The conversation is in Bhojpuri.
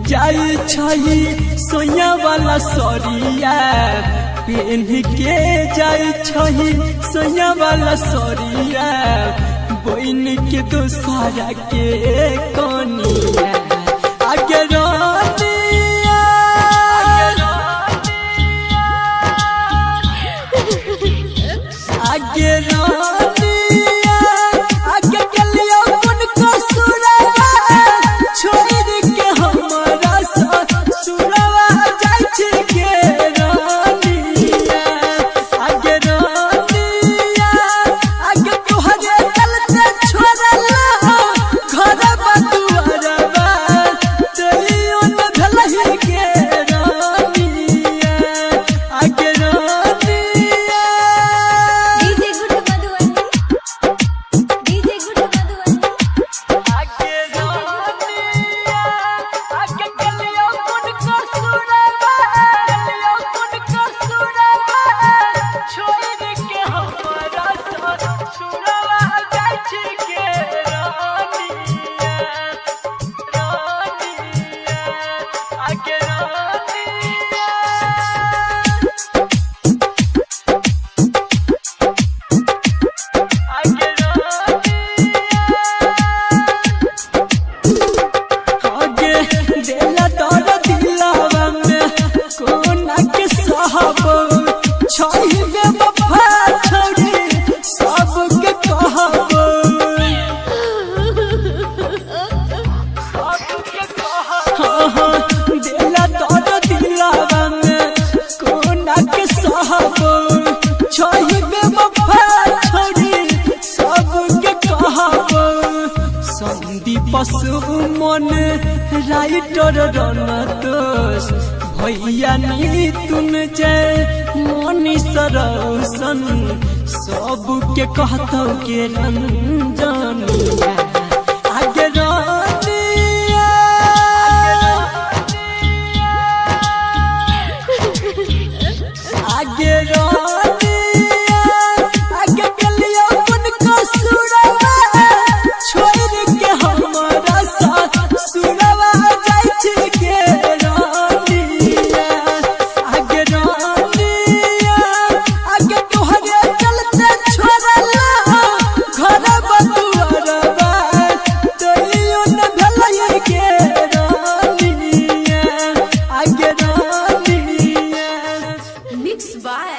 जाई छही सोया वाला सरिया पेन के जाई छही सोया वाला सरिया बहन के दोसारा के कनिया आगे रोनिया आगे रोनिया आगे गलियो कौन कसुरवा छोड़ के हमारा ससुरवा जाई छी के रोनिया आगे रोनिया आगे तोहरे चलते छोड़ला घर बदुआरवा तइयो न भलही के रोनिया आगे रोनिया डीजे गुड मधुवंती डीजे गुड मधुवंती आगे रोनिया आगे गलियो कौन कसुरवा छोड़ के हमारा ससुरवा जाई छी के रोनिया रोनिया आगे रोनिया आगे आगे देला दर दिलावा में कोना के सहबो छही बेवफा छोड़ी सबके कहबो सबके कहबो देला दर दिलावा में कोना के सहबो छही बेवफा छोड़ी सबके कहबो संदीप सुमन राइटर रनतोष भैया नी तुम जय मनीष रोशन सबके कहतो के रंजनिया आगे रोनिया आगे रोनिया आगे गलियो कौन कसुरवा छोड़ के हमारा ससुरवा जाई छी के रोनिया आगे रोनिया आगे तोहरे चलते छोड़ला घर बदुआरवा तइयो न भलही के रोनिया आगे रोनिया मिक्स बाय